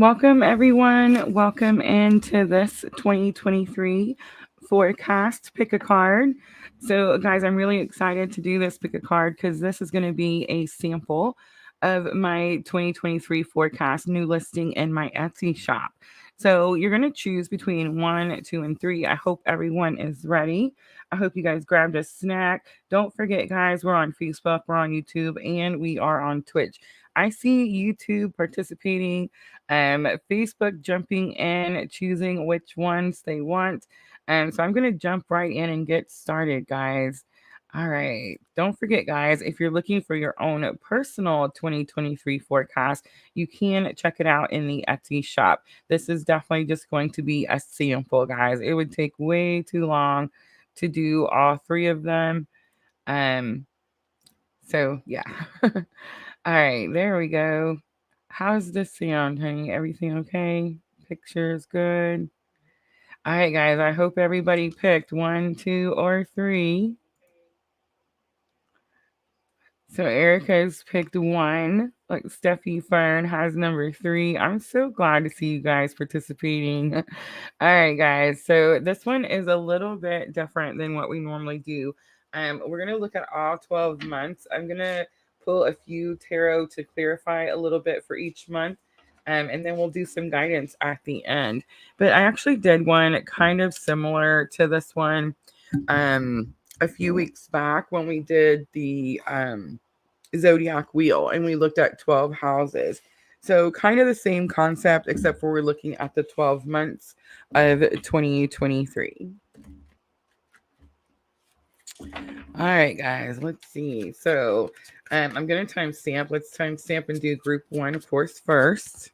Welcome, everyone. Welcome into this 2023 forecast. Pick a card. So, guys, I'm really excited to do this pick a card because this is going to be a sample of my 2023 forecast new listing in my Etsy shop. So, you're going to choose between one, two, and three. I hope everyone is ready. I hope you guys grabbed a snack. Don't forget, guys, we're on Facebook, we're on YouTube, and we are on Twitch. I see YouTube participating, Facebook jumping in, choosing which ones they want. So I'm going to jump right in and get started, guys. All right. Don't forget, guys, if you're looking for your own personal 2023 forecast, you can check it out in the Etsy shop. This is definitely just going to be a sample, guys. It would take way too long to do all three of them. Um, so yeah. All right, there we go. How's this sound, honey? Everything okay? Pictures good. All right, guys. I hope everybody picked one, two, or three. So Erica's picked one. Like Steffi Fern has number three. I'm so glad to see you guys participating. All right, guys. So this one is a little bit different than what we normally do. We're gonna look at all 12 months. I'm gonna pull a few tarot to clarify a little bit for each month. And then we'll do some guidance at the end. But I actually did one kind of similar to this one a few weeks back when we did the zodiac wheel and we looked at 12 houses. So kind of the same concept, except for we're looking at the 12 months of 2023. All right, guys, let's see. So I'm going to timestamp. Let's timestamp and do group one, of course, first.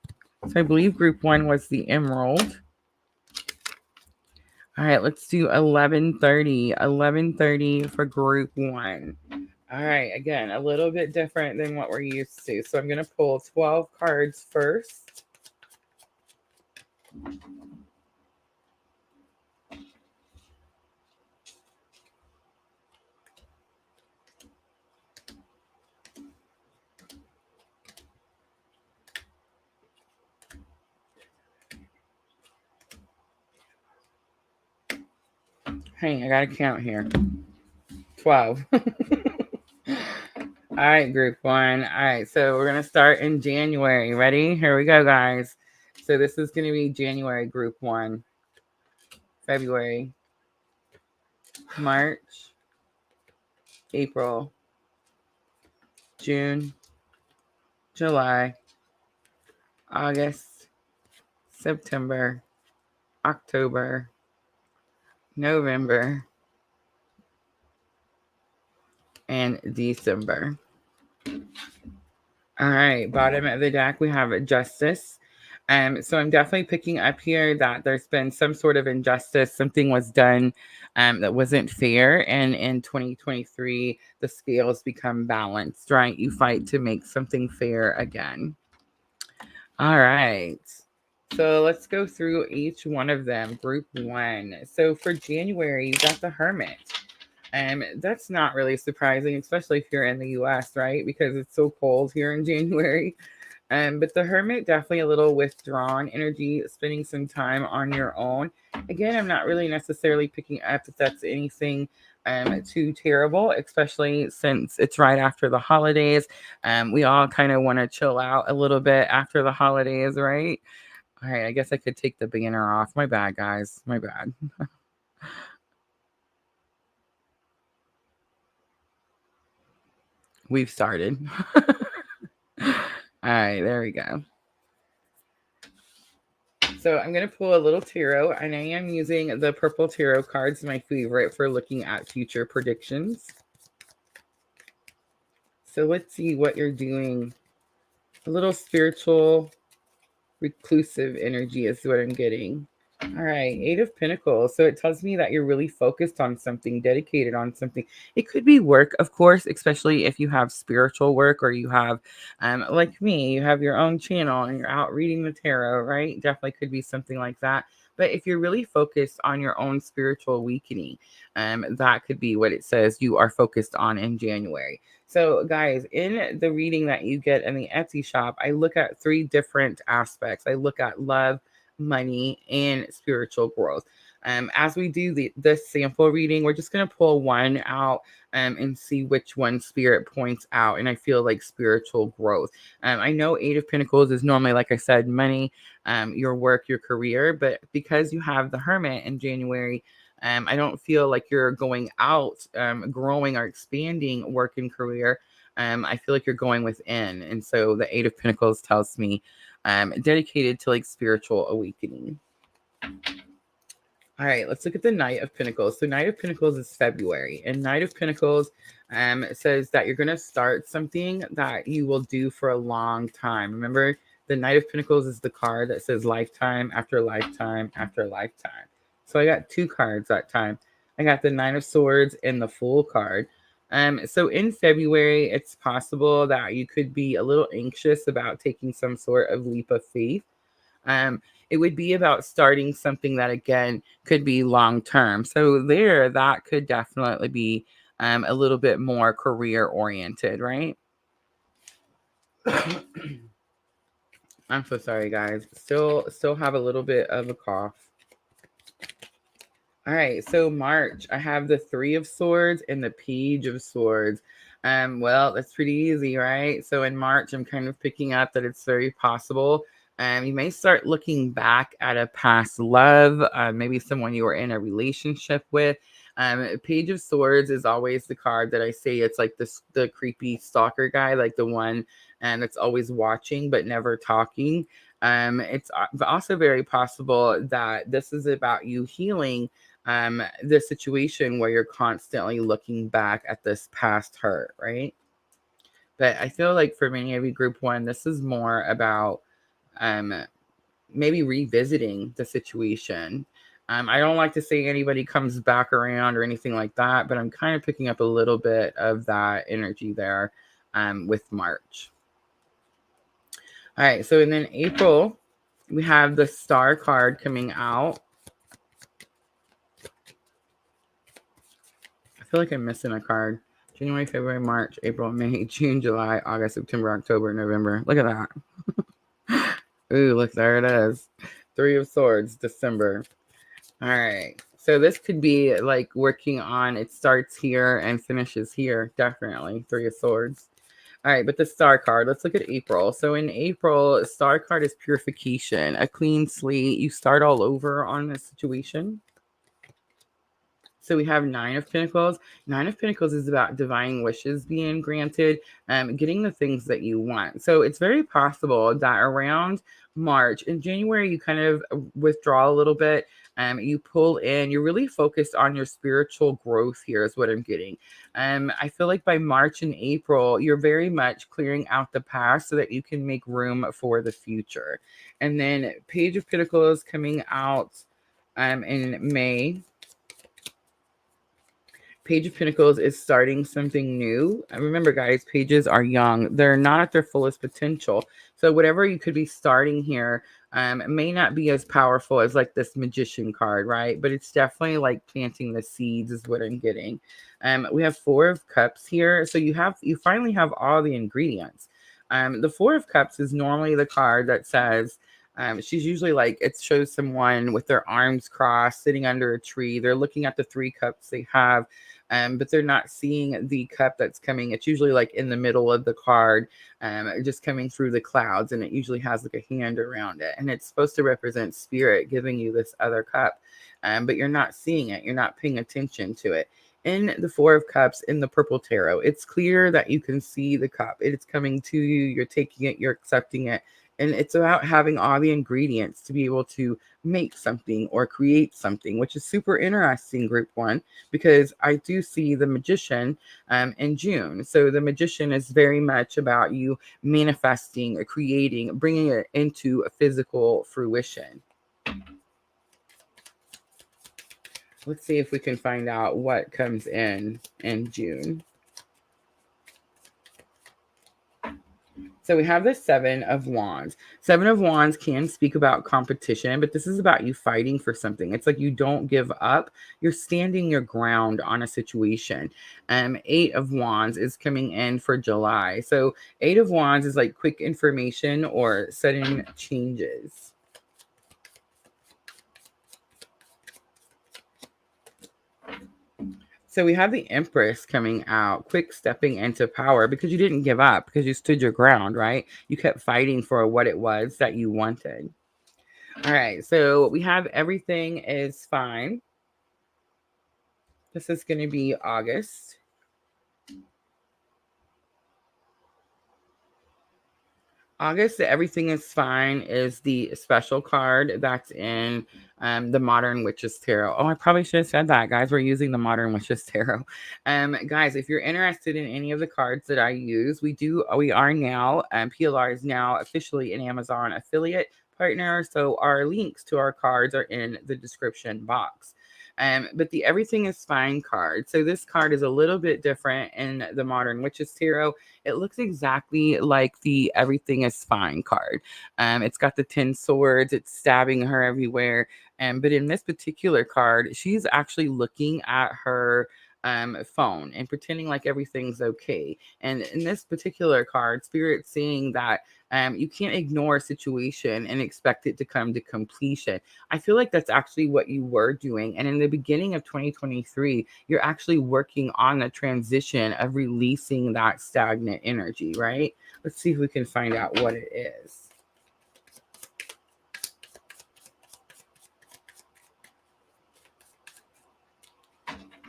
So I believe group one was the emerald. All right, let's do 11:30. 11:30 for group one. All right, again, a little bit different than what we're used to. So I'm going to pull 12 cards first. Hey, I got to count here. 12. All right, group one. All right, so we're going to start in January. Ready? Here we go, guys. So this is going to be January, group one. February, March, April, June, July, August, September, October, November, and December. All right, bottom of the deck, we have Justice. So I'm definitely picking up here that there's been some sort of injustice. Something was done that wasn't fair. And in 2023, the scales become balanced, right? You fight to make something fair again. All right. So let's go through each one of them. Group one. So for January, you got the Hermit. That's not really surprising, especially if you're in the US, right? Because it's so cold here in January. But the Hermit, definitely a little withdrawn energy, spending some time on your own. Again, I'm not really necessarily picking up that that's anything too terrible, especially since it's right after the holidays. We all kind of want to chill out a little bit after the holidays, right? All right, I guess I could take the banner off. My bad, guys. My bad. We've started. All right, there we go. So I'm going to pull a little tarot, and I am using the purple tarot cards, my favorite for looking at future predictions. So let's see what you're doing. A little spiritual, reclusive energy is what I'm getting. All right, Eight of Pentacles. So it tells me that you're really focused on something, dedicated on something. It could be work, of course, especially if you have spiritual work or you have, like me, you have your own channel and you're out reading the tarot, right? Definitely could be something like that. But if you're really focused on your own spiritual awakening, that could be what it says you are focused on in January. So, guys, in the reading that you get in the Etsy shop, I look at 3 different aspects. I look at love, money, and spiritual growth. As we do this sample reading, we're just going to pull one out and see which one spirit points out. And I feel like spiritual growth. I know 8 of Pentacles is normally, like I said, money, your work, your career. But because you have the Hermit in January, I don't feel like you're going out, growing or expanding work and career. I feel like you're going within. And so the 8 of Pentacles tells me dedicated to like spiritual awakening. All right, let's look at the Knight of Pentacles. So Knight of Pentacles is February, and Knight of Pentacles says that you're going to start something that you will do for a long time. Remember, the Knight of Pentacles is the card that says lifetime after lifetime after lifetime. So I got 2 cards that time. I got the Nine of Swords and the Fool card. So in February, it's possible that you could be a little anxious about taking some sort of leap of faith. It would be about starting something that, again, could be long term. So that could definitely be a little bit more career oriented, right? I'm so sorry, guys. Still have a little bit of a cough. All right, so March, I have the 3 of Swords and the Page of Swords. Well, that's pretty easy, right? So in March, I'm kind of picking up that it's very possible. You may start looking back at a past love, maybe someone you were in a relationship with. Page of Swords is always the card that I say it's like the creepy stalker guy, like the one that's always watching but never talking. It's also very possible that this is about you healing the situation where you're constantly looking back at this past hurt, right? But I feel like for many of you, group 1, this is more about maybe revisiting the situation. I don't like to say anybody comes back around or anything like that, but I'm kind of picking up a little bit of that energy there with March. All right, so and then April, we have the Star card coming out. I feel like I'm missing a card. January, February, March, April, May, June, July, August, September, October, November. Look at that. Ooh, look, there it is. 3 of Swords, December. All right. So this could be like working on, it starts here and finishes here. Definitely 3 of Swords. All right, but the Star card, let's look at April. So in April, Star card is purification, a clean slate. You start all over on this situation. So we have 9 of Pentacles. 9 of Pentacles is about divine wishes being granted, getting the things that you want. So it's very possible that around March and January, you kind of withdraw a little bit. You pull in, you're really focused on your spiritual growth here is what I'm getting. I feel like by March and April, you're very much clearing out the past so that you can make room for the future. And then Page of Pentacles coming out in May. Page of Pentacles is starting something new. Remember, guys, pages are young. They're not at their fullest potential. So whatever you could be starting here may not be as powerful as like this Magician card, right? But it's definitely like planting the seeds is what I'm getting. We have 4 of Cups here. So you finally have all the ingredients. The 4 of Cups is normally the card that says, she's usually like, it shows someone with their arms crossed, sitting under a tree. They're looking at the 3 cups they have, but they're not seeing the cup that's coming. It's usually like in the middle of the card, just coming through the clouds, and it usually has like a hand around it. And it's supposed to represent spirit giving you this other cup, but you're not seeing it. You're not paying attention to it. In the 4 of Cups in the purple tarot, it's clear that you can see the cup. It's coming to you. You're taking it. You're accepting it. And it's about having all the ingredients to be able to make something or create something, which is super interesting, group 1, because I do see the Magician in June. So the Magician is very much about you manifesting, creating, bringing it into a physical fruition. Let's see if we can find out what comes in June. So we have the Seven of Wands. Seven of Wands can speak about competition, but this is about you fighting for something. It's like you don't give up. You're standing your ground on a situation. Eight of Wands is coming in for July. So Eight of Wands is like quick information or sudden changes. So we have the Empress coming out, quick stepping into power because you didn't give up, because you stood your ground, right? You kept fighting for what it was that you wanted. All right, so we have everything is fine. This is going to be August. August, everything is fine is the special card that's in the Modern Witches Tarot. Oh, I probably should have said that, guys. We're using the Modern Witches Tarot. Guys, if you're interested in any of the cards that I use, we are now, PLR is now officially an Amazon affiliate partner. So our links to our cards are in the description box. But the Everything is Fine card. So this card is a little bit different in the Modern Witches Tarot. It looks exactly like the Everything is Fine card. It's got the 10 swords. It's stabbing her everywhere. But in this particular card, she's actually looking at her phone and pretending like everything's okay. And in this particular card, Spirit's saying that you can't ignore a situation and expect it to come to completion. I feel like that's actually what you were doing. And in the beginning of 2023, you're actually working on the transition of releasing that stagnant energy, right? Let's see if we can find out what it is.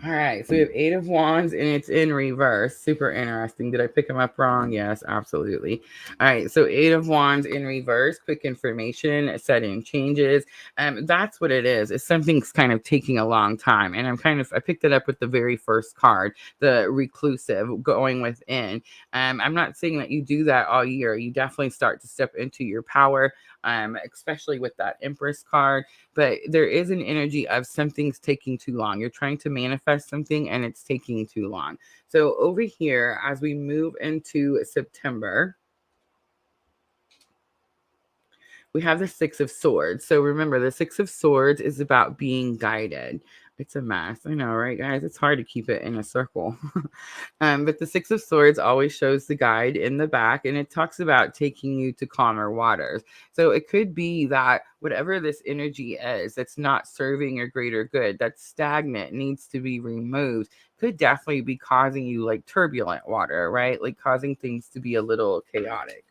All right, so we have Eight of Wands and it's in reverse. Super interesting. Did I pick them up wrong? Yes, absolutely. All right, so Eight of Wands in reverse, quick information, setting changes. That's what it is. It's something's kind of taking a long time. And I picked it up with the very first card, the reclusive, going within. I'm not saying that you do that all year. You definitely start to step into your power, especially with that Empress card. But there is an energy of something's taking too long. You're trying to manifest something and it's taking too long. So over here, as we move into September, we have the Six of Swords. So remember, the Six of Swords is about being guided. It's a mess. I know, right, guys? It's hard to keep it in a circle. But the Six of Swords always shows the guide in the back, and it talks about taking you to calmer waters. So it could be that whatever this energy is that's not serving your greater good, that's stagnant, needs to be removed, could definitely be causing you like turbulent water, right? Like causing things to be a little chaotic.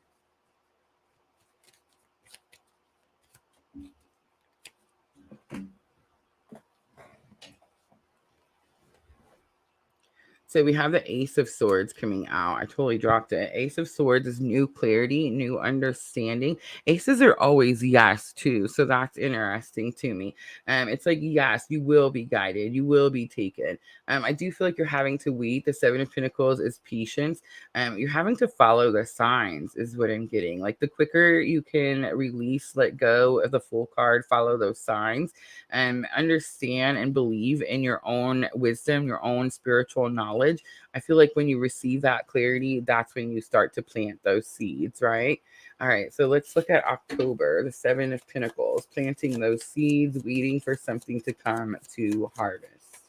So we have the Ace of Swords coming out. I totally dropped it. Ace of Swords is new clarity, new understanding. Aces are always yes, too. So that's interesting to me. It's like, yes, you will be guided. You will be taken. I do feel like you're having to wait. The Seven of Pentacles is patience. You're having to follow the signs is what I'm getting. Like the quicker you can release, let go of the Fool card, follow those signs, understand and believe in your own wisdom, your own spiritual knowledge. I feel like when you receive that clarity, that's when you start to plant those seeds, right? All right, so let's look at October, the Seven of Pentacles, planting those seeds, waiting for something to come to harvest.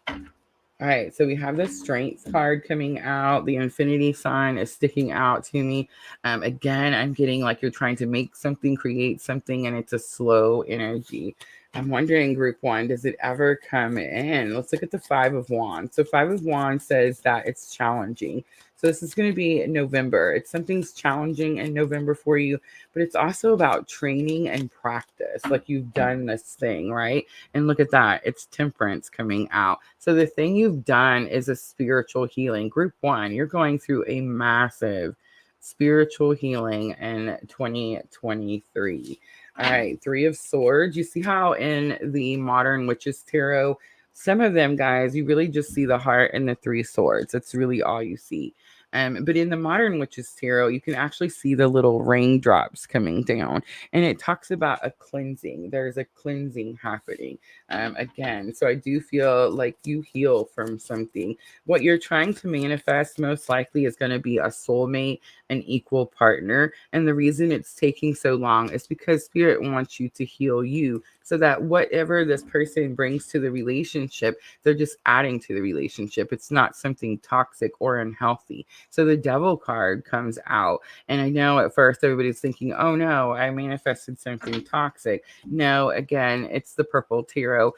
All right, so we have the Strength card coming out. The Infinity sign is sticking out to me. Again, I'm getting like you're trying to make something, create something, and it's a slow energy. I'm wondering, group one, does it ever come in? Let's look at the Five of Wands. So Five of Wands says that it's challenging. So this is going to be in November. It's something's challenging in November for you, but it's also about training and practice. Like you've done this thing, right? And look at that. It's Temperance coming out. So the thing you've done is a spiritual healing. Group one, you're going through a massive spiritual healing in 2023. All right, Three of Swords. You see how in the Modern Witches Tarot, some of them, guys, you really just see the heart and the Three Swords. That's really all you see. But in the Modern Witches Tarot, you can actually see the little raindrops coming down, and it talks about a cleansing. There's a cleansing happening again. So I do feel like you heal from something. What you're trying to manifest most likely is going to be a soulmate, an equal partner. And the reason it's taking so long is because Spirit wants you to heal you, so that whatever this person brings to the relationship, they're just adding to the relationship. It's not something toxic or unhealthy. So the Devil card comes out. And I know at first everybody's thinking, oh no, I manifested something toxic. No, again, it's the Purple Tarot.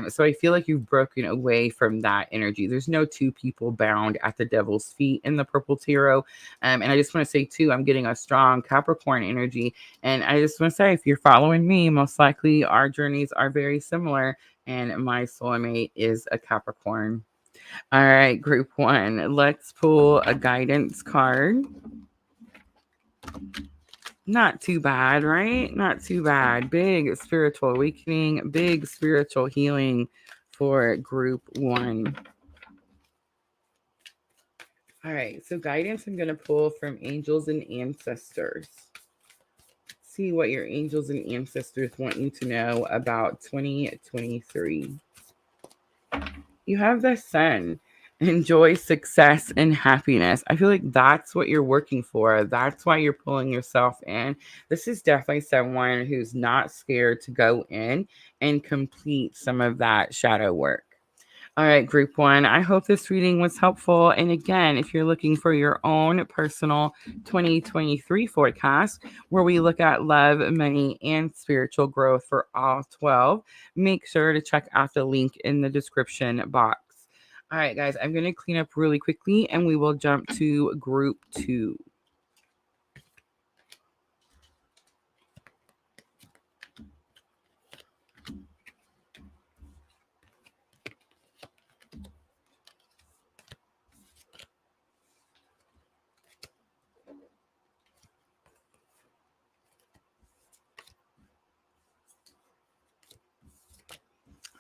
So I feel like you've broken away from that energy. There's no two people bound at the Devil's feet in the Purple Tarot. And I just want to say too, I'm getting a strong Capricorn energy. And I just want to say, if you're following me, most likely our journeys are very similar. And my soulmate is a Capricorn. All right, group one, let's pull a guidance card. Not too bad, right? Not too bad. Big spiritual awakening, big spiritual healing for group one. All right, so guidance I'm going to pull from angels and ancestors. See what your angels and ancestors want you to know about 2023. You have the Sun. Enjoy success and happiness. I feel like that's what you're working for. That's why you're pulling yourself in. This is definitely someone who's not scared to go in and complete some of that shadow work. All right, group one, I hope this reading was helpful. And again, if you're looking for your own personal 2023 forecast, where we look at love, money, and spiritual growth for all 12, make sure to check out the link in the description box. All right, guys, I'm going to clean up really quickly and we will jump to group two.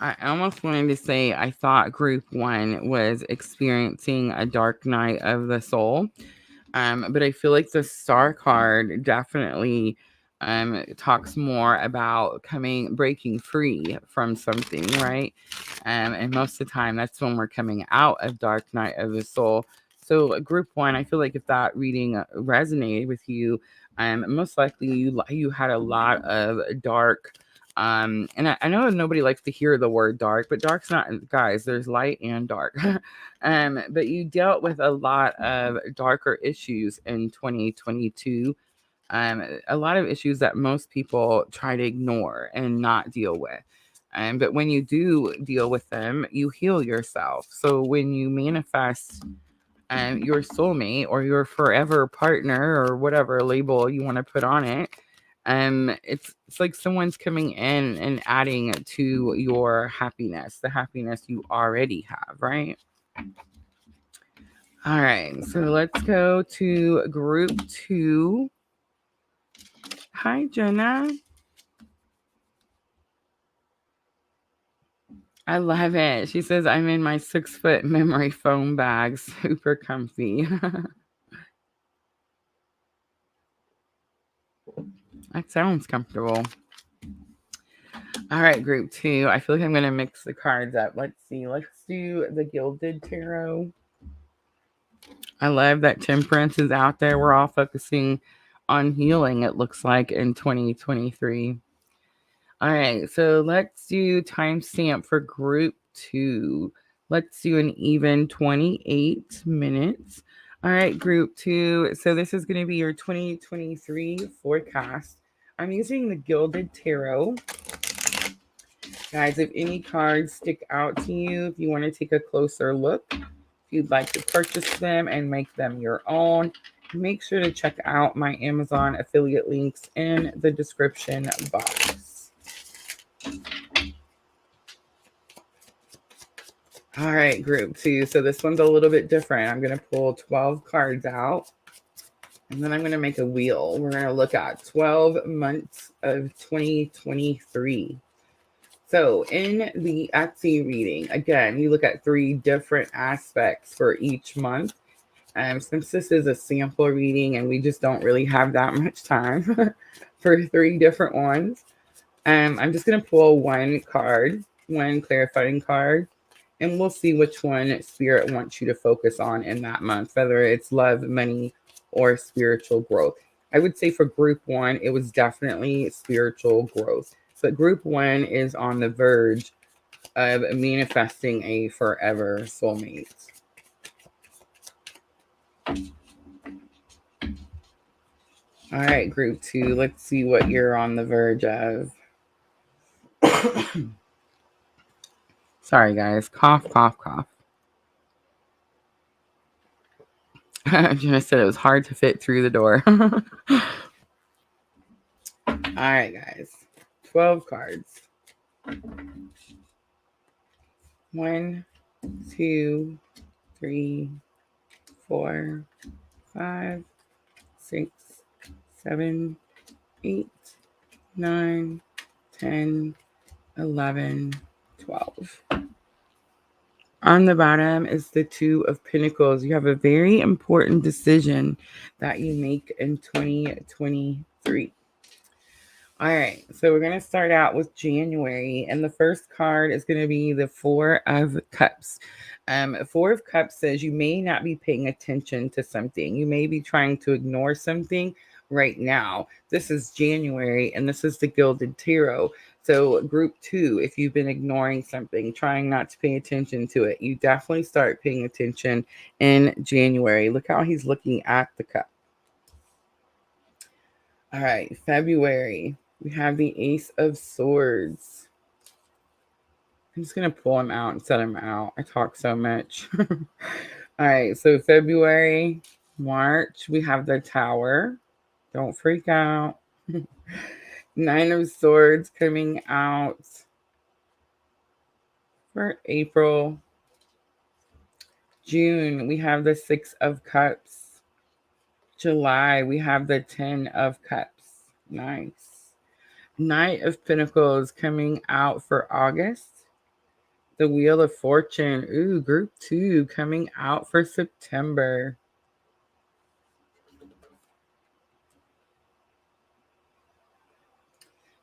I almost wanted to say I thought group one was experiencing a dark night of the soul. But I feel like the Star card definitely talks more about breaking free from something, right? And most of the time, that's when we're coming out of Dark Night of the Soul. So, group one, I feel like if that reading resonated with you, most likely you had a lot of dark. And I know nobody likes to hear the word dark, but dark's not, guys, there's light and dark. But you dealt with a lot of darker issues in 2022. A lot of issues that most people try to ignore and not deal with. But when you do deal with them, you heal yourself. So when you manifest your soulmate or your forever partner or whatever label you want to put on it, it's like someone's coming in and adding to your happiness, the happiness you already have, right? All right, so let's go to group two. Hi, Jenna. I love it. She says, I'm in my 6-foot memory foam bag, super comfy. That sounds comfortable. All right, group two. I feel like I'm going to mix the cards up. Let's see. Let's do the Gilded Tarot. I love that Temperance is out there. We're all focusing on healing, it looks like, in 2023. All right, so let's do timestamp for group two. Let's do an even 28 minutes. All right, group two. So this is going to be your 2023 forecast. I'm using the Gilded Tarot. Guys, if any cards stick out to you, if you want to take a closer look, if you'd like to purchase them and make them your own, make sure to check out my Amazon affiliate links in the description box. All right, group two. So this one's a little bit different. I'm going to pull 12 cards out, and then I'm going to make a wheel. We're going to look at 12 months of 2023. So in the Etsy reading, again, you look at 3 different aspects for each month. Since this is a sample reading and we just don't really have that much time for 3 different ones, I'm just going to pull one card, one clarifying card, and we'll see which one Spirit wants you to focus on in that month, whether it's love, money, or spiritual growth. I would say for group 1, it was definitely spiritual growth. So group 1 is on the verge of manifesting a forever soulmate. All right, group 2, let's see what you're on the verge of. Sorry, guys. Cough, cough, cough. Jenna said it was hard to fit through the door. All right, guys. 12 cards. 1, 2, 3, 4, 5, 6, 7, 8, 9, 10, 11, 12. On the bottom is the 2 of Pentacles. You have a very important decision that you make in 2023. All right, so we're going to start out with January, and the first card is going to be the 4 of Cups. 4 of Cups says you may not be paying attention to something. You may be trying to ignore something right now. This is January, and this is the Gilded Tarot. So group 2, if you've been ignoring something, trying not to pay attention to it, you definitely start paying attention in January. Look how he's looking at the cup. All right, February. We have the Ace of Swords. I'm just going to pull him out and set him out. I talk so much. All right, so February, March, we have the Tower. Don't freak out. 9 of Swords coming out for April. June, we have the 6 of Cups. July, we have the 10 of Cups. Nice. Knight of Pentacles coming out for August. The Wheel of Fortune. Ooh, group 2 coming out for September.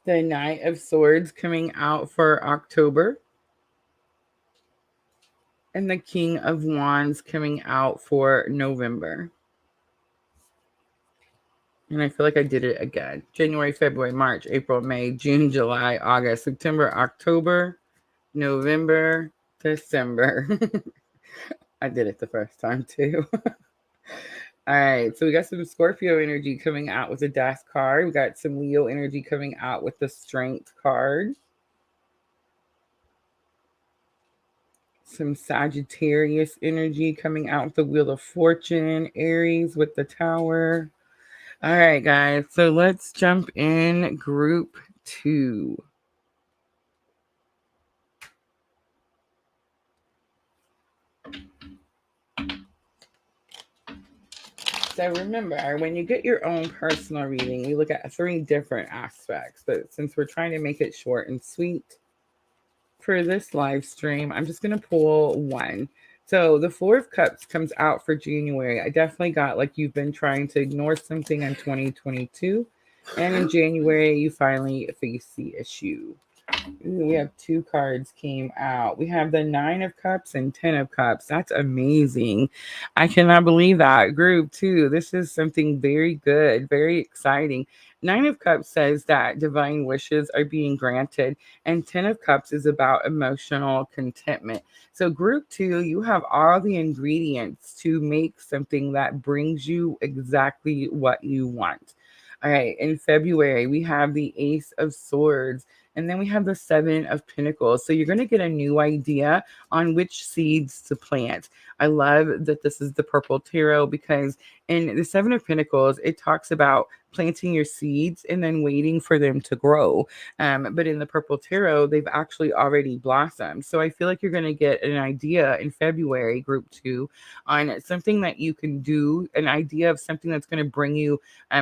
The Knight of Swords coming out for October. And the King of Wands coming out for November. And I feel like I did it again. January, February, March, April, May, June, July, August, September, October, November, December. I did it the first time too. All right, so we got some Scorpio energy coming out with the Death card. We got some Leo energy coming out with the Strength card. Some Sagittarius energy coming out with the Wheel of Fortune. Aries with the Tower. All right, guys, so let's jump in group 2. So remember, when you get your own personal reading, you look at 3 different aspects. But since we're trying to make it short and sweet for this live stream, I'm just going to pull 1. So the 4 of Cups comes out for January. I definitely got like you've been trying to ignore something in 2022. And in January, you finally face the issue. Ooh, we have 2 cards came out. We have the 9 of Cups and 10 of Cups. That's amazing. I cannot believe that. Group 2, this is something very good, very exciting. 9 of Cups says that divine wishes are being granted, and 10 of Cups is about emotional contentment. So group 2, you have all the ingredients to make something that brings you exactly what you want. All right, in February, we have the Ace of Swords. And then we have the 7 of Pentacles. So you're going to get a new idea on which seeds to plant. I love that this is the purple tarot because in the 7 of Pentacles, it talks about planting your seeds and then waiting for them to grow. But in the purple tarot, they've actually already blossomed. So I feel like you're going to get an idea in February, group 2, on something that you can do, an idea of something that's going to bring you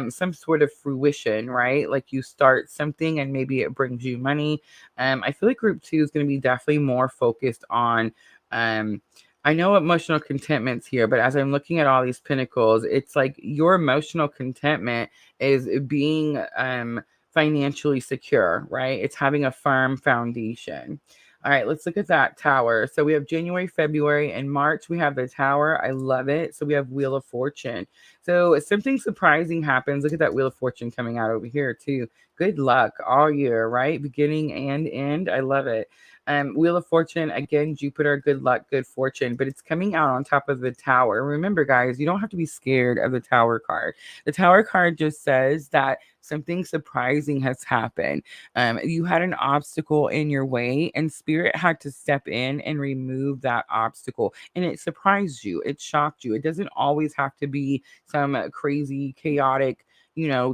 some sort of fruition, right? Like you start something and maybe it brings you money. I feel like group 2 is going to be definitely more focused on I know emotional contentment's here, but as I'm looking at all these pinnacles, it's like your emotional contentment is being financially secure, right? It's having a firm foundation. All right, let's look at that tower. So we have January, February, and March. We have the tower. I love it. So we have Wheel of Fortune. So something surprising happens. Look at that Wheel of Fortune coming out over here too. Good luck all year, right? Beginning and end. I love it. Wheel of Fortune, again, Jupiter, good luck, good fortune, but it's coming out on top of the tower. Remember, guys, you don't have to be scared of the tower card. The tower card just says that something surprising has happened. You had an obstacle in your way, and Spirit had to step in and remove that obstacle. And it surprised you, it shocked you. It doesn't always have to be some crazy, chaotic,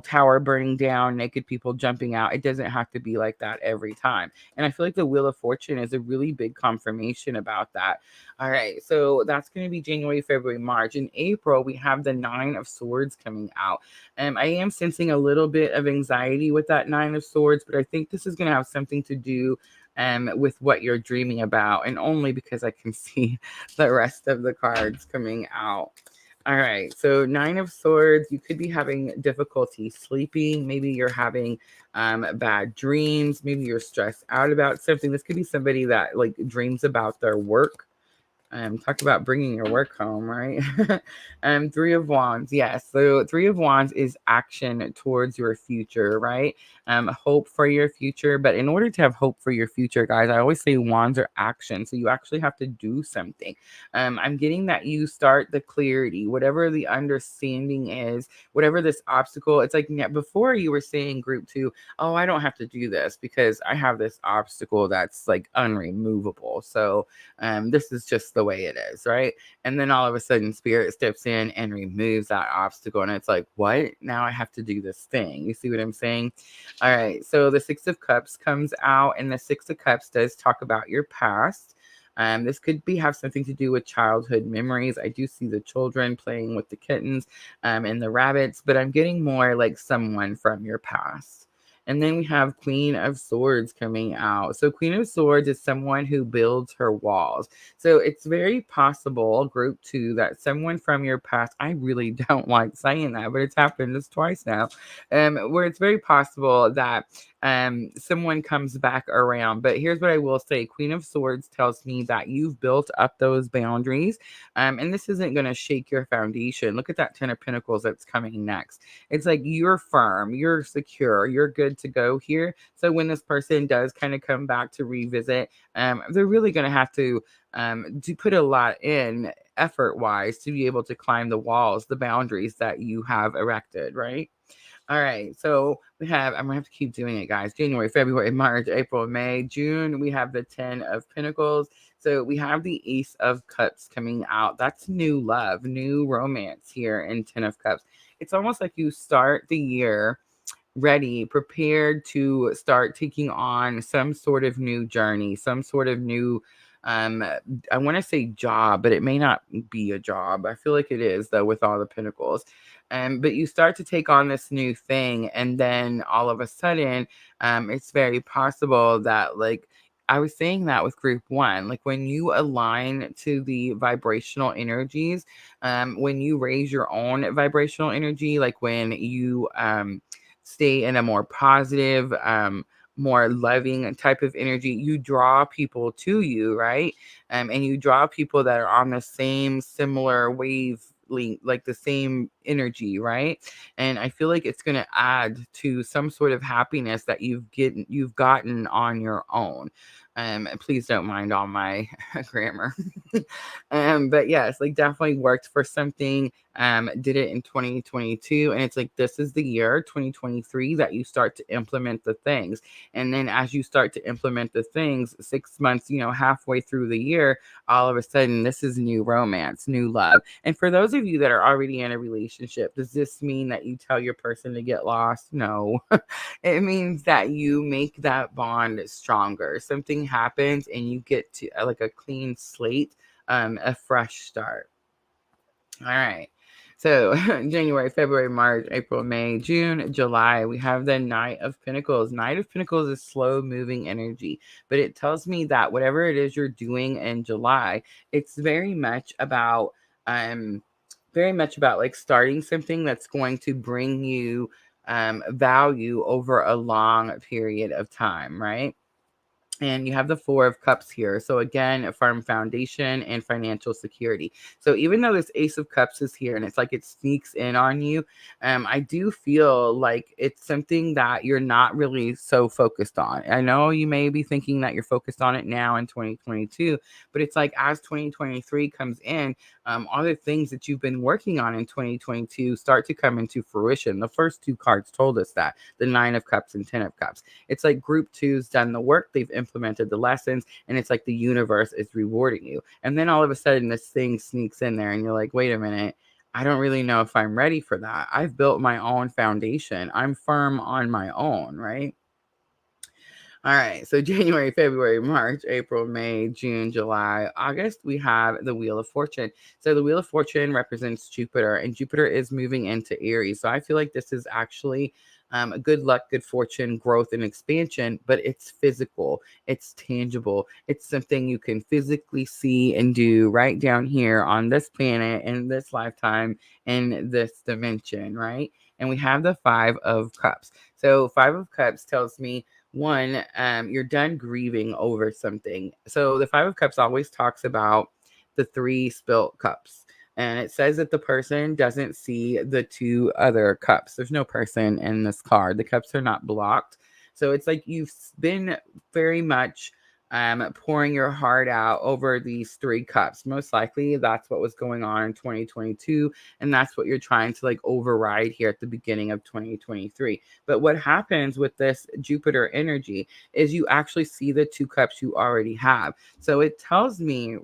tower burning down, naked people jumping out. It doesn't have to be like that every time. And I feel like the Wheel of Fortune is a really big confirmation about that. All right. So that's going to be January, February, March. In April, we have the Nine of Swords coming out. I am sensing a little bit of anxiety with that Nine of Swords, but I think this is going to have something to do with what you're dreaming about, and only because I can see the rest of the cards coming out. All right, so Nine of Swords, you could be having difficulty sleeping. Maybe you're having bad dreams. Maybe you're stressed out about something. This could be somebody that like dreams about their work. Talk about bringing your work home, right? Three of Wands, yes. So Three of Wands is action towards your future, right? Hope for your future. But in order to have hope for your future, guys, I always say wands are action. So you actually have to do something. I'm getting that you start the clarity, whatever the understanding is, whatever this obstacle. It's like before you were saying group two, oh, I don't have to do this because I have this obstacle that's like unremovable. So this is just the way it is, right? And then all of a sudden, Spirit steps in and removes that obstacle. And it's like, what? Now I have to do this thing. You see what I'm saying? All right. So the Six of Cups comes out, and the Six of Cups does talk about your past. This could have something to do with childhood memories. I do see the children playing with the kittens and the rabbits, but I'm getting more like someone from your past. And then we have Queen of Swords coming out. So Queen of Swords is someone who builds her walls. So it's very possible, group two, that someone from your past, I really don't like saying that, but it's happened this twice now, where it's very possible that someone comes back around. But here's what I will say. Queen of Swords tells me that you've built up those boundaries, and this isn't going to shake your foundation. Look at that Ten of Pentacles that's coming next. It's like you're firm, you're secure, you're good to go here. So when this person does kind of come back to revisit, they're really going to have to put a lot in effort wise to be able to climb the walls, the boundaries that you have erected, right? All right, so we have, I'm gonna have to keep doing it, guys. January, February, March, April, May, June, we have the 10 of Pentacles. So we have the Ace of Cups coming out. That's new love, new romance here in 10 of Cups. It's almost like you start the year ready, prepared to start taking on some sort of new journey, some sort of new I want to say job, but it may not be a job. I feel like it is though with all the pentacles. But you start to take on this new thing, and then all of a sudden, it's very possible that like I was saying that with group one, like when you align to the vibrational energies, when you raise your own vibrational energy, like when you stay in a more positive, more loving type of energy, you draw people to you, right? And you draw people that are on the same similar wave, like the same energy, right? And I feel like it's going to add to some sort of happiness that you've gotten on your own. Please don't mind all my grammar. But yes, like definitely worked for something. Did it in 2022, and it's like this is the year 2023 that you start to implement the things. And then as you start to implement the things, 6 months, halfway through the year, all of a sudden this is new romance, new love. And for those of you that are already in a relationship, does this mean that you tell your person to get lost? No. It means that you make that bond stronger. Something happens and you get to like a clean slate, a fresh start. All right. So January, February, March, April, May, June, July, we have the Knight of Pentacles. Knight of Pentacles is slow moving energy, but it tells me that whatever it is you're doing in July, it's very much about like starting something that's going to bring you value over a long period of time, right? And you have the Four of Cups here. So again, a firm foundation and financial security. So even though this Ace of Cups is here and it's like it sneaks in on you, I do feel like it's something that you're not really so focused on. I know you may be thinking that you're focused on it now in 2022, but it's like as 2023 comes in, all the things that you've been working on in 2022 start to come into fruition. The first two cards told us that, the Nine of Cups and Ten of Cups. It's like group two's done the work, they've implemented the lessons, and it's like the universe is rewarding you. And then all of a sudden this thing sneaks in there and you're like, wait a minute, I don't really know if I'm ready for that. I've built my own foundation. I'm firm on my own, right? All right, so January, February, March, April, May, June, July, August, we have the Wheel of Fortune. So the Wheel of Fortune represents Jupiter, and Jupiter is moving into Aries. So I feel like this is actually good luck, good fortune, growth, and expansion, but it's physical, it's tangible, it's something you can physically see and do right down here on this planet, in this lifetime, in this dimension, right? And we have the Five of Cups. So Five of Cups tells me, one, you're done grieving over something. So the Five of Cups always talks about the three spilt cups. And it says that the person doesn't see the two other cups. There's no person in this card. The cups are not blocked. So it's like you've been very much pouring your heart out over these three cups. Most likely that's what was going on in 2022. And that's what you're trying to like override here at the beginning of 2023. But what happens with this Jupiter energy is you actually see the two cups you already have. So it tells me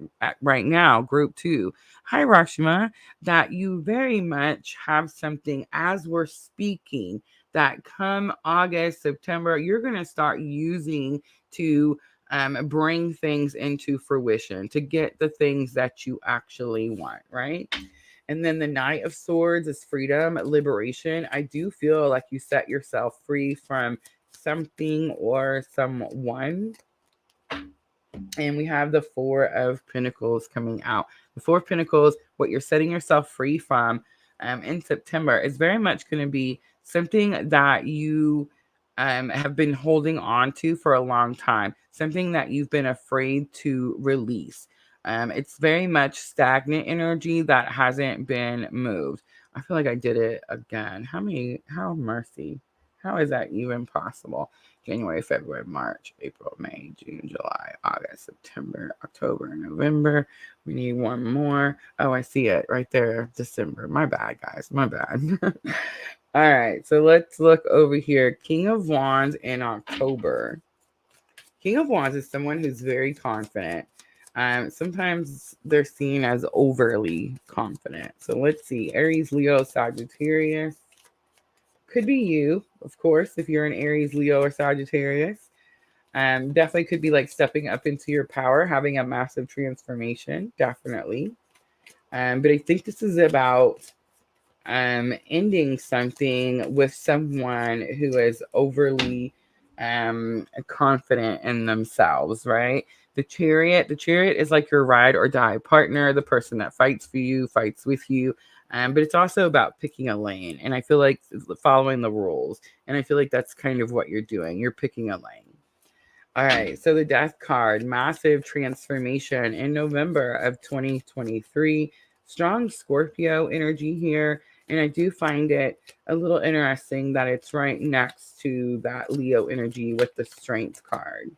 right now, group two, hi Rashima, that you very much have something as we're speaking that come August, September, you're going to start using to bring things into fruition, to get the things that you actually want, right? And then the Knight of Swords is freedom, liberation. I do feel like you set yourself free from something or someone. And we have the Four of Pentacles coming out. The Four of Pentacles, what you're setting yourself free from in September is very much going to be something that you have been holding on to for a long time, something that you've been afraid to release. It's very much stagnant energy that hasn't been moved. I feel like I did it again. How mercy? How is that even possible? January, February, March, April, May, June, July, August, September, October, November. We need one more. Oh, I see it right there. December. My bad, guys. My bad. All right. So let's look over here. King of Wands in October. King of Wands is someone who's very confident. Sometimes they're seen as overly confident. So let's see. Aries, Leo, Sagittarius. Could be you, of course, if you're an Aries, Leo, or Sagittarius. Definitely could be like stepping up into your power, having a massive transformation, definitely. But I think this is about ending something with someone who is overly confident in themselves, right? The Chariot is like your ride or die partner, the person that fights for you, fights with you. But it's also about picking a lane. And I feel like following the rules. And I feel like that's kind of what you're doing. You're picking a lane. All right. So the Death card, massive transformation in November of 2023. Strong Scorpio energy here. And I do find it a little interesting that it's right next to that Leo energy with the Strength card.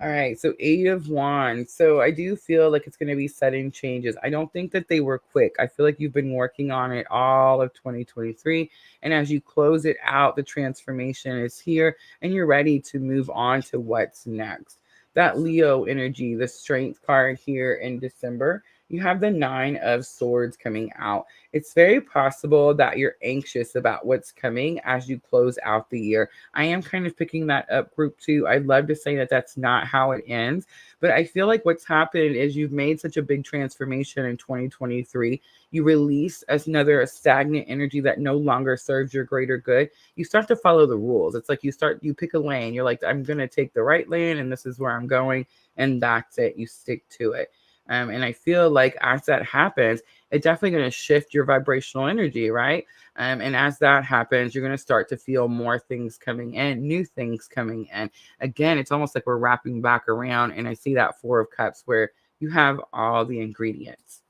All right, so Eight of Wands. So I do feel like it's going to be sudden changes. I don't think that they were quick. I feel like you've been working on it all of 2023. And as you close it out, the transformation is here and you're ready to move on to what's next. That Leo energy, the Strength card here in December, you have the Nine of Swords coming out. It's very possible that you're anxious about what's coming as you close out the year. I am kind of picking that up, group 2. I'd love to say that that's not how it ends, but I feel like what's happened is you've made such a big transformation in 2023. You release another stagnant energy that no longer serves your greater good. You start to follow the rules. It's like you pick a lane. You're like, I'm going to take the right lane and this is where I'm going. And that's it. You stick to it. And I feel like as that happens, it's definitely going to shift your vibrational energy, right? And as that happens, you're going to start to feel more things coming in, new things coming in. Again, it's almost like we're wrapping back around. And I see that Four of Cups where you have all the ingredients.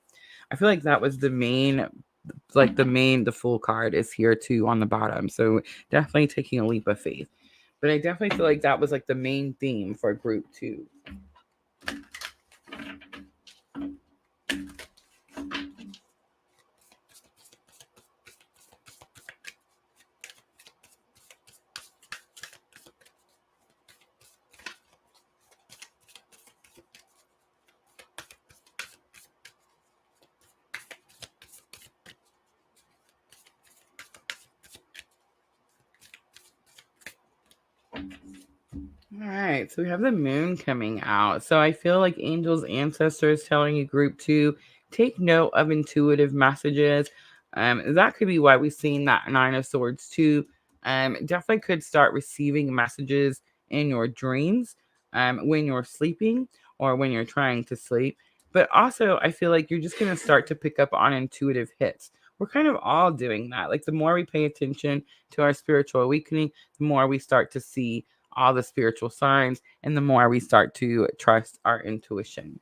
I feel like that was the full card is here too on the bottom. So definitely taking a leap of faith. But I definitely feel like that was like the main theme for group 2. All right, so we have the moon coming out. So I feel like angels, ancestors telling you, group 2, take note of intuitive messages. That could be why we've seen that Nine of Swords too. Definitely could start receiving messages in your dreams, when you're sleeping or when you're trying to sleep. But also, I feel like you're just going to start to pick up on intuitive hits. We're kind of all doing that. Like the more we pay attention to our spiritual awakening, the more we start to see all the spiritual signs, and the more we start to trust our intuition.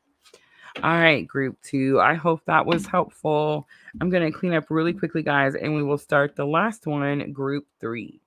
All right, group 2. I hope that was helpful. I'm going to clean up really quickly, guys, and we will start the last one, group 3.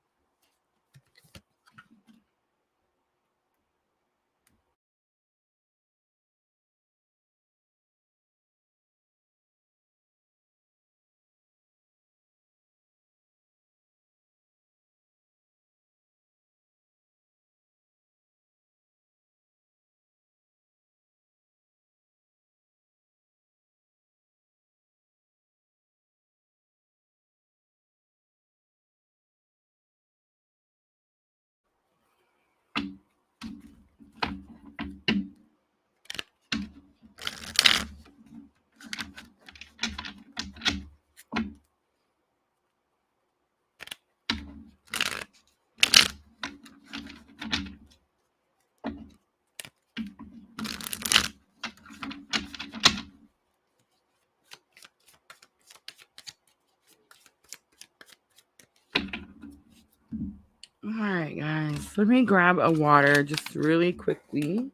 All right, guys, let me grab a water just really quickly.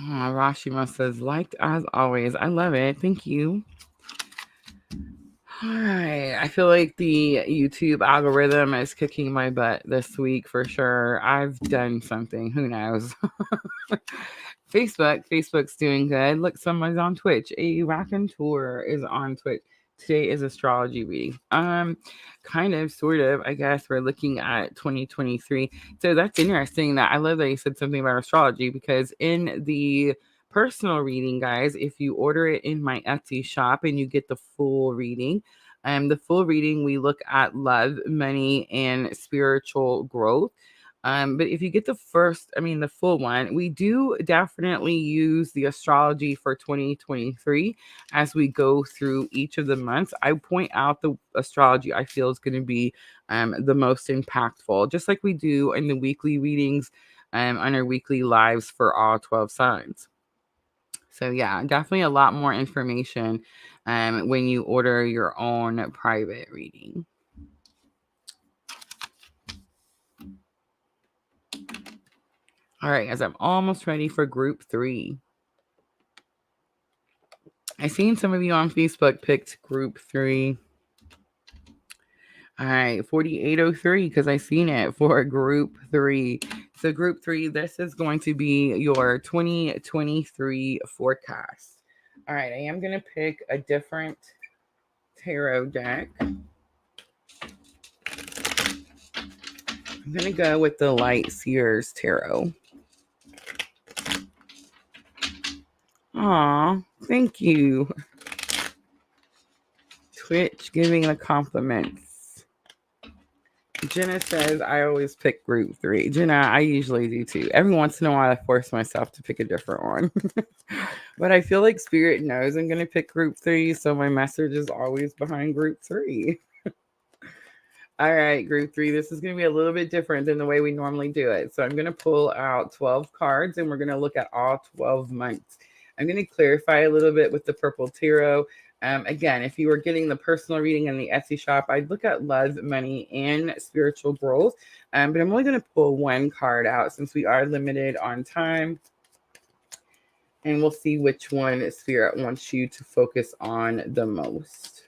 Rashima says, liked as always. I love it. Thank you. All right. I feel like the YouTube algorithm is kicking my butt this week for sure. I've done something. Who knows? Facebook's doing good. Look, someone's on Twitch. A raconteur is on Twitch. Today is astrology reading. Kind of, sort of. I guess we're looking at 2023. So that's interesting. That I love that you said something about astrology, because in the personal reading, guys, if you order it in my Etsy shop and you get the full reading, we look at love, money, and spiritual growth. But if you get the full one, we do definitely use the astrology for 2023 as we go through each of the months. I point out the astrology I feel is going to be the most impactful, just like we do in the weekly readings on our weekly lives for all 12 signs. So yeah, definitely a lot more information when you order your own private reading. All right, guys, I'm almost ready for group 3. I seen some of you on Facebook picked group 3. All right, 4803, because I seen it for group 3. So group 3, this is going to be your 2023 forecast. All right, I am going to pick a different tarot deck. I'm going to go with the Light Seers Tarot. Aw, thank you. Twitch giving the compliments. Jenna says, I always pick group 3. Jenna, I usually do too. Every once in a while, I force myself to pick a different one. But I feel like Spirit knows I'm going to pick group 3, so my message is always behind group 3. All right, group 3, this is going to be a little bit different than the way we normally do it. So I'm going to pull out 12 cards, and we're going to look at all 12 months. I'm going to clarify a little bit with the purple tarot. Again, if you were getting the personal reading in the Etsy shop, I'd look at love, money, and spiritual growth. But I'm only going to pull one card out since we are limited on time. And we'll see which one Spirit wants you to focus on the most.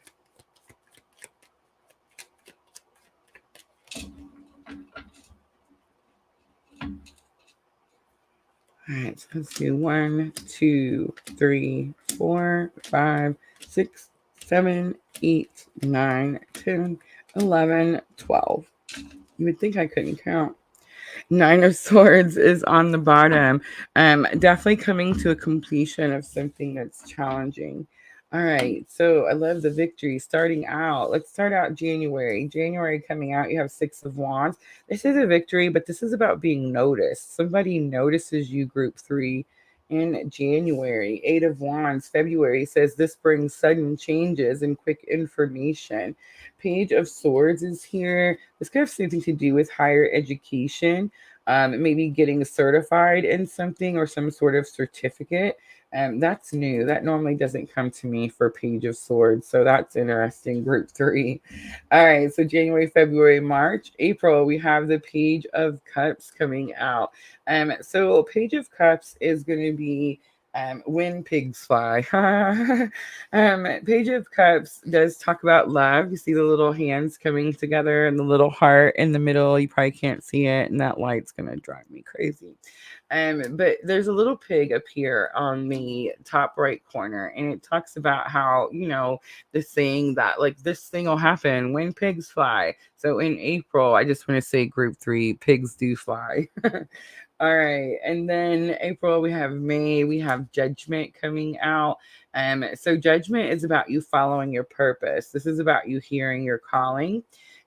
All right, so let's do 1, 2, 3, 4, 5, 6, 7, 8, 9, 10, 11, 12. You would think I couldn't count. 9 of Swords is on the bottom. Definitely coming to a completion of something that's challenging. All right, so I love the victory. Starting out, let's start out January. January coming out, you have 6 of Wands. This is a victory, but this is about being noticed. Somebody notices you, group 3, in January. 8 of Wands, February says this brings sudden changes and quick information. Page of Swords is here. This could have something to do with higher education, maybe getting certified in something or some sort of certificate. That's new. That normally doesn't come to me for Page of Swords. So that's interesting, group 3. All right. So January, February, March, April, we have the Page of Cups coming out. So Page of Cups is going to be when pigs fly. Page of Cups does talk about love. You see the little hands coming together and the little heart in the middle. You probably can't see it, and that light's gonna drive me crazy. But there's a little pig up here on the top right corner, and it talks about how, the saying that like this thing will happen when pigs fly. So in April, I just want to say group 3, pigs do fly. All right. And then April, we have May, we have Judgment coming out. So Judgment is about you following your purpose. This is about you hearing your calling.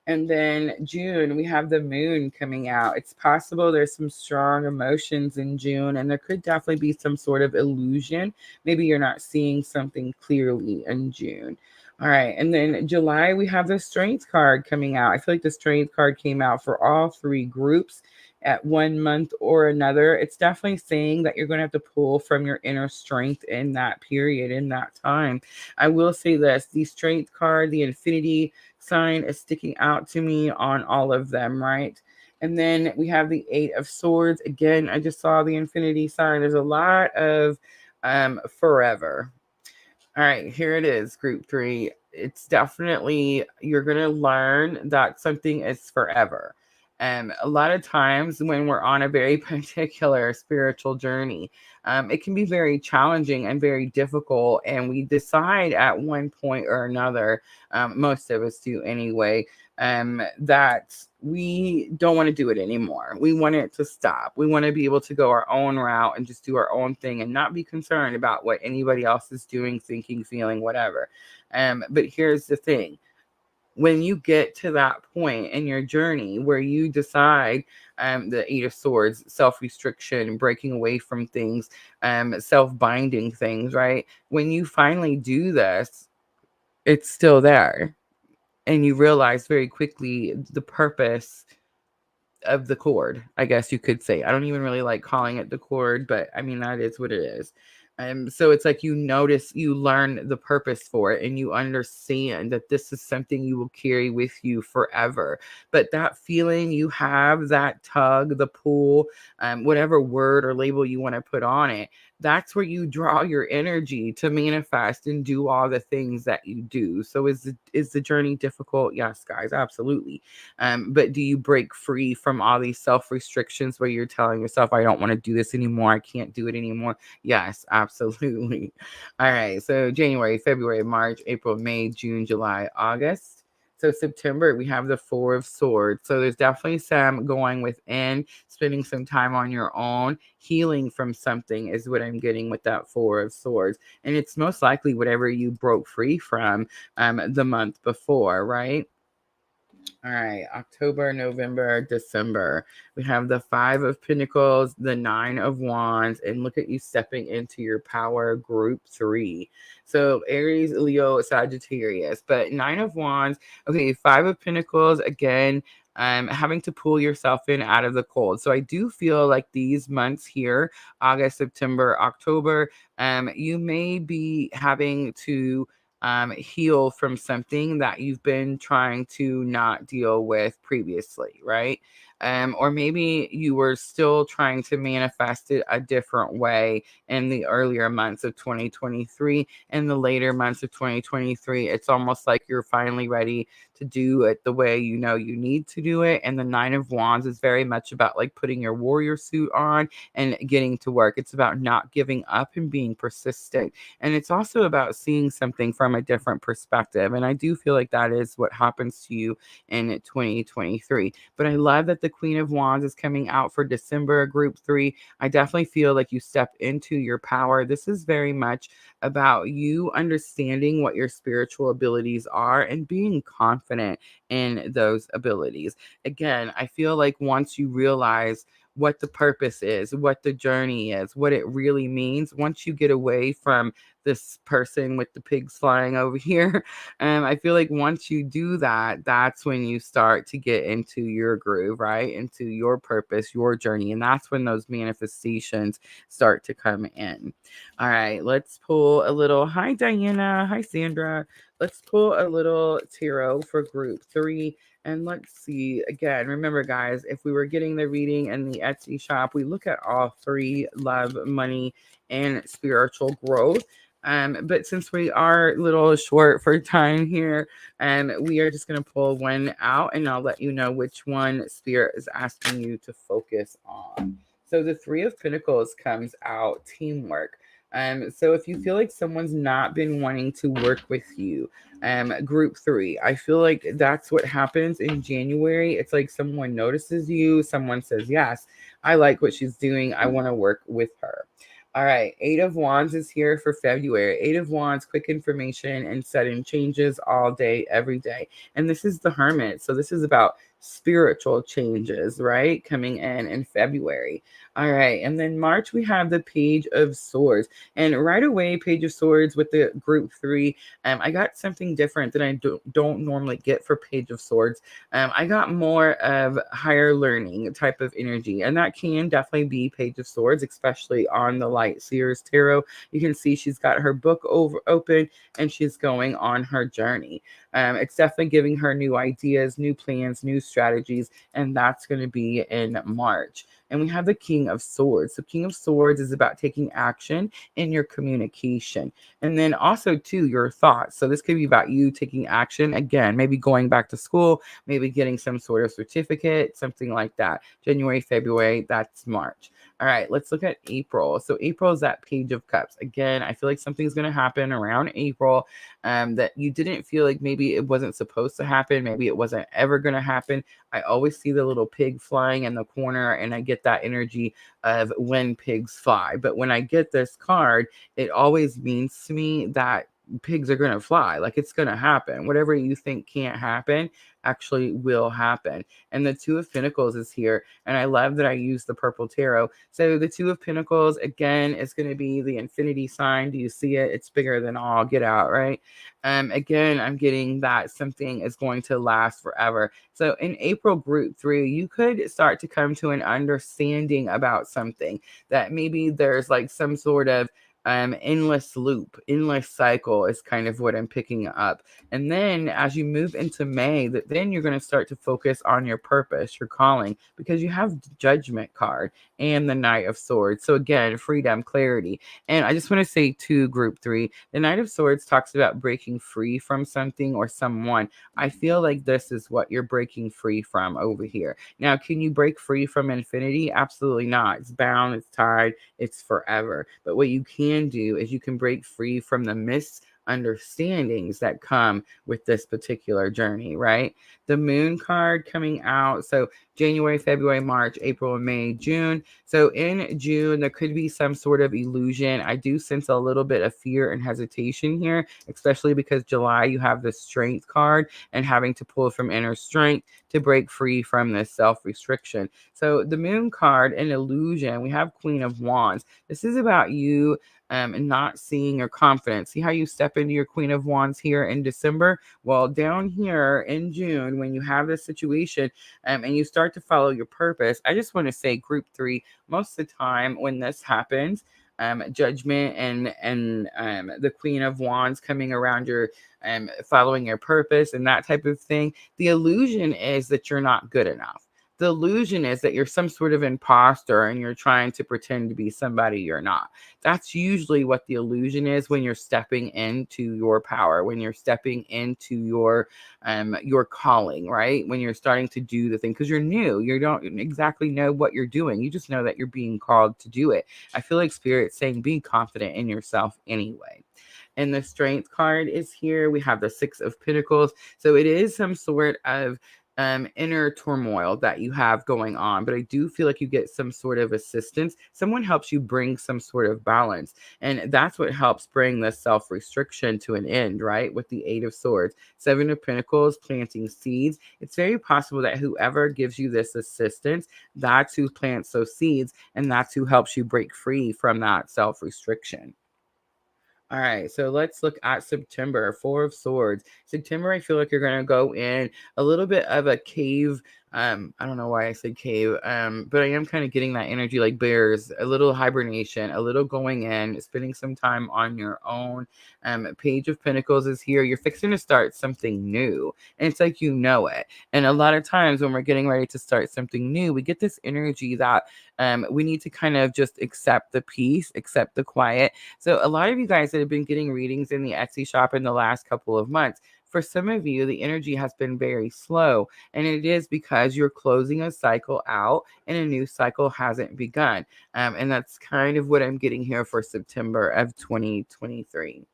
And then June, we have the Moon coming out. It's possible there's some strong emotions in June, and there could definitely be some sort of illusion. Maybe you're not seeing something clearly in June. All right. And then July, we have the Strength card coming out. I feel like the Strength card came out for all 3 groups at one month or another. It's definitely saying that you're going to have to pull from your inner strength in that period, in that time. I will say this, the Strength card, the infinity sign is sticking out to me on all of them, right? And then we have the 8 of Swords. Again, I just saw the infinity sign. There's a lot of forever. All right, here it is, group 3. It's definitely, you're going to learn that something is forever. A lot of times when we're on a very particular spiritual journey, it can be very challenging and very difficult. And we decide at one point or another, most of us do anyway, that we don't want to do it anymore. We want it to stop. We want to be able to go our own route and just do our own thing and not be concerned about what anybody else is doing, thinking, feeling, whatever. But here's the thing. When you get to that point in your journey where you decide the 8 of Swords, self-restriction, breaking away from things, self-binding things, right? When you finally do this, it's still there. And you realize very quickly the purpose of the cord, I guess you could say. I don't even really like calling it the cord, but I mean, that is what it is. So it's like you learn the purpose for it, and you understand that this is something you will carry with you forever. But that feeling you have, that tug, the pull, whatever word or label you want to put on it, that's where you draw your energy to manifest and do all the things that you do. So is the journey difficult? Yes, guys, absolutely. But do you break free from all these self restrictions where you're telling yourself, I don't want to do this anymore, I can't do it anymore? Yes, absolutely. All right, so January, February, March, April, May, June, July, August. So September, we have the Four of Swords. So there's definitely some going within, spending some time on your own, healing from something is what I'm getting with that Four of Swords. And it's most likely whatever you broke free from the month before, right? All right, October, November, December. We have the Five of Pentacles, the Nine of Wands, and look at you stepping into your power group 3. So Aries, Leo, Sagittarius, but Nine of Wands. Okay, Five of Pentacles again. Having to pull yourself in out of the cold. So I do feel like these months here, August, September, October, you may be having to heal from something that you've been trying to not deal with previously, right? Or maybe you were still trying to manifest it a different way in the earlier months of 2023. In the later months of 2023, it's almost like you're finally ready to do it the way you know you need to do it. And the Nine of Wands is very much about like putting your warrior suit on and getting to work. It's about not giving up and being persistent. And it's also about seeing something from a different perspective. And I do feel like that is what happens to you in 2023. But I love that the Queen of Wands is coming out for December, group 3. I definitely feel like you step into your power. This is very much about you understanding what your spiritual abilities are and being confident in those abilities. Again, I feel like once you realize what the purpose is, what the journey is, what it really means, once you get away from this person with the pigs flying over here, I feel like once you do that, that's when you start to get into your groove, right? Into your purpose, your journey. And that's when those manifestations start to come in. All right, let's pull a little. Hi, Diana. Hi, Sandra. Let's pull a little tarot for group 3. And let's see, again, remember, guys, if we were getting the reading in the Etsy shop, we look at all 3: love, money, and spiritual growth. But since we are a little short for time here, we are just going to pull one out, and I'll let you know which one Spirit is asking you to focus on. So the Three of Pentacles comes out, teamwork. So if you feel like someone's not been wanting to work with you, group 3, I feel like that's what happens in January. It's like someone notices you, someone says, yes, I like what she's doing, I want to work with her. All right, Eight of Wands is here for February. Eight of Wands, quick information and sudden changes all day, every day. And this is the Hermit. So this is about spiritual changes, right? Coming in February. All right, and then March, we have the Page of Swords. And right away, Page of Swords with the group 3, I got something different that I don't normally get for Page of Swords. I got more of higher learning type of energy, and that can definitely be Page of Swords, especially on the Light Seers Tarot. You can see she's got her book open, and she's going on her journey. It's definitely giving her new ideas, new plans, new strategies, and that's going to be in March. And we have the King of Swords. So King of Swords is about taking action in your communication. And then also, too, your thoughts. So this could be about you taking action. Again, maybe going back to school, maybe getting some sort of certificate, something like that. January, February, that's March. All right, let's look at April. So April is that Page of Cups. Again, I feel like something's going to happen around April that you didn't feel like maybe it wasn't supposed to happen. Maybe it wasn't ever going to happen. I always see the little pig flying in the corner, and I get that energy of when pigs fly. But when I get this card, it always means to me that pigs are going to fly. Like, it's going to happen. Whatever you think can't happen actually will happen. And the Two of Pentacles is here. And I love that I use the purple tarot. So the Two of Pentacles, again, is going to be the infinity sign. Do you see it? It's bigger than all get out, right? Again, I'm getting that something is going to last forever. So in April, group 3, you could start to come to an understanding about something that maybe there's like some sort of endless loop, endless cycle is kind of what I'm picking up. And then as you move into May, then you're going to start to focus on your purpose, your calling, because you have the Judgment card and the Knight of Swords. So again, freedom, clarity. And I just want to say to group 3, the Knight of Swords talks about breaking free from something or someone. I feel like this is what you're breaking free from over here. Now, can you break free from infinity? Absolutely not. It's bound, it's tied, it's forever. But what you can do is you can break free from the misunderstandings that come with this particular journey, right? The Moon card coming out. So January, February, March, April, May, June. So in June, there could be some sort of illusion. I do sense a little bit of fear and hesitation here, especially because July, you have the Strength card and having to pull from inner strength to break free from this self-restriction. So the Moon card, an illusion, we have Queen of Wands. This is about you not seeing your confidence. See how you step into your Queen of Wands here in December? Well, down here in June, when you have this situation and you start to follow your purpose, I just want to say group 3, most of the time when this happens, Judgment and the Queen of Wands coming around your following your purpose and that type of thing, the illusion is that you're not good enough. The illusion is that you're some sort of imposter and you're trying to pretend to be somebody you're not. That's usually what the illusion is when you're stepping into your power, when you're stepping into your calling, right? When you're starting to do the thing, because you're new, you don't exactly know what you're doing. You just know that you're being called to do it. I feel like Spirit's saying be confident in yourself anyway. And the Strength card is here. We have the 6 of Pentacles. So it is some sort of inner turmoil that you have going on, but I do feel like you get some sort of assistance. Someone helps you bring some sort of balance, and that's what helps bring the self-restriction to an end, right? With the 8 of Swords, 7 of Pentacles, planting seeds. It's very possible that whoever gives you this assistance, that's who plants those seeds, and that's who helps you break free from that self-restriction. All right, so let's look at September. 4 of Swords. September, I feel like you're going to go in a little bit of a cave. I don't know why I said cave, but I am kind of getting that energy like bears, a little hibernation, a little going in, spending some time on your own. Page of Pentacles is here. You're fixing to start something new, and it's like you know it. And a lot of times when we're getting ready to start something new, we get this energy that we need to kind of just accept the peace, accept the quiet. So a lot of you guys that have been getting readings in the Etsy shop in the last couple of months, for some of you, the energy has been very slow, and it is because you're closing a cycle out and a new cycle hasn't begun. And that's kind of what I'm getting here for September of 2023.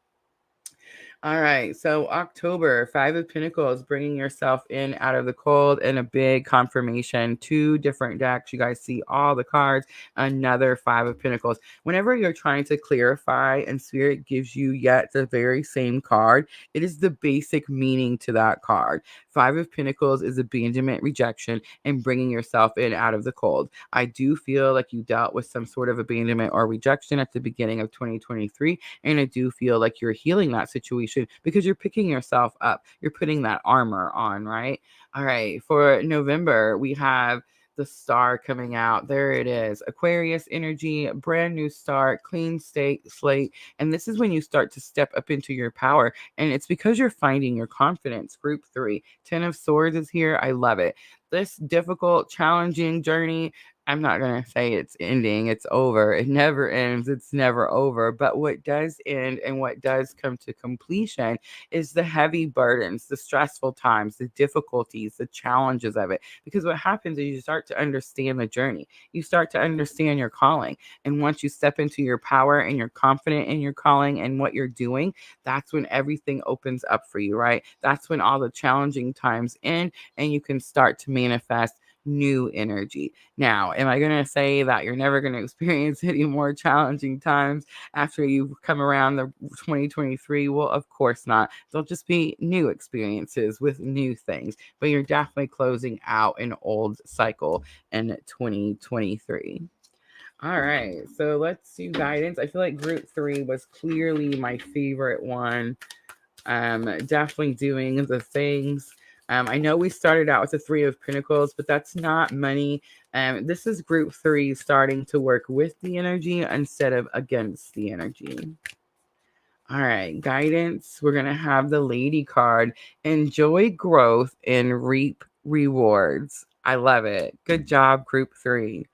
All right, so October, 5 of Pentacles, bringing yourself in out of the cold, and a big confirmation. 2 different decks. You guys see all the cards. Another 5 of Pentacles. Whenever you're trying to clarify and Spirit gives you yet the very same card, it is the basic meaning to that card. 5 of Pentacles is abandonment, rejection, and bringing yourself in out of the cold. I do feel like you dealt with some sort of abandonment or rejection at the beginning of 2023, and I do feel like you're healing that situation because you're picking yourself up. You're putting that armor on, right? All right. For November, we have the Star coming out. There it is. Aquarius energy, brand new start, clean slate. And this is when you start to step up into your power. And it's because you're finding your confidence. Group 3, 10 of Swords is here. I love it. This difficult, challenging journey, I'm not going to say it's ending, it's over. It never ends, it's never over. But what does end and what does come to completion is the heavy burdens, the stressful times, the difficulties, the challenges of it. Because what happens is you start to understand the journey. You start to understand your calling. And once you step into your power and you're confident in your calling and what you're doing, that's when everything opens up for you, right? That's when all the challenging times end and you can start to manifest new energy. Now, am I going to say that you're never going to experience any more challenging times after you've come around the 2023? Well, of course not. They'll just be new experiences with new things, but you're definitely closing out an old cycle in 2023. All right, so let's do guidance. I feel like group 3 was clearly my favorite one. Definitely doing the things I know we started out with the Three of Pentacles, but that's not money. This is group 3 starting to work with the energy instead of against the energy. All right, guidance. We're going to have the Lady card. Enjoy growth and reap rewards. I love it. Good job, group 3.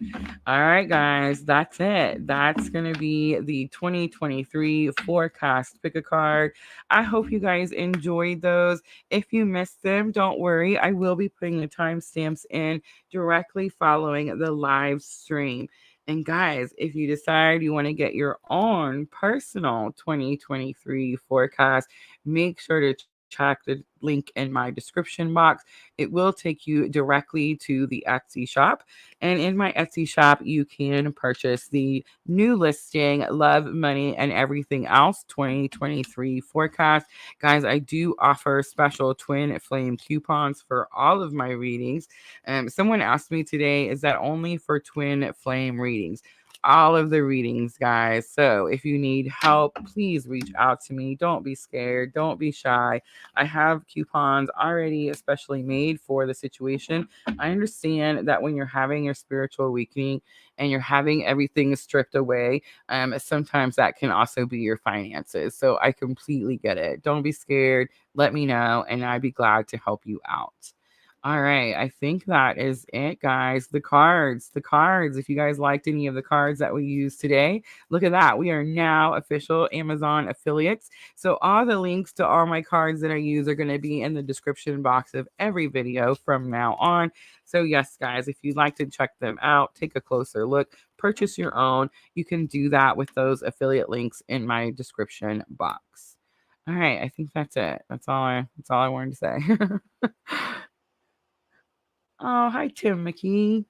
All right, guys, that's it. That's going to be the 2023 forecast. Pick a card. I hope you guys enjoyed those. If you missed them, don't worry. I will be putting the timestamps in directly following the live stream. And guys, if you decide you want to get your own personal 2023 forecast, make sure to check the link in my description box. It will take you directly to the Etsy shop. And in my Etsy shop, you can purchase the new listing, Love, Money, and Everything Else 2023 forecast. Guys, I do offer special twin flame coupons for all of my readings. Someone asked me today, is that only for twin flame readings? All of the readings, guys. So if you need help, please reach out to me. Don't be scared. Don't be shy. I have coupons already especially made for the situation. I understand that when you're having your spiritual awakening and you're having everything stripped away, sometimes that can also be your finances. So I completely get it. Don't be scared. Let me know, and I'd be glad to help you out. All right, I think that is it, guys. The cards. If you guys liked any of the cards that we used today, look at that. We are now official Amazon affiliates. So all the links to all my cards that I use are going to be in the description box of every video from now on. So yes, guys, if you'd like to check them out, take a closer look, purchase your own, you can do that with those affiliate links in my description box. All right, I think that's it. That's all I wanted to say. Oh, hi, Tim McKee.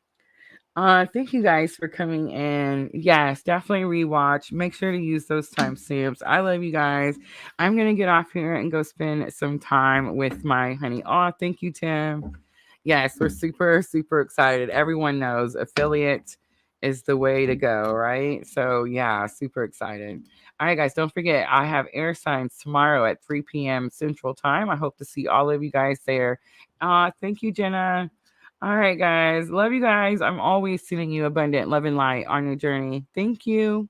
Thank you guys for coming in. Yes, definitely rewatch. Make sure to use those timestamps. I love you guys. I'm gonna get off here and go spend some time with my honey. Oh, thank you, Tim. Yes, we're super, super excited. Everyone knows affiliate is the way to go, right? So yeah, super excited. All right, guys, don't forget, I have air signs tomorrow at 3 p.m. Central Time. I hope to see all of you guys there. Thank you, Jenna. All right, guys. Love you guys. I'm always sending you abundant love and light on your journey. Thank you.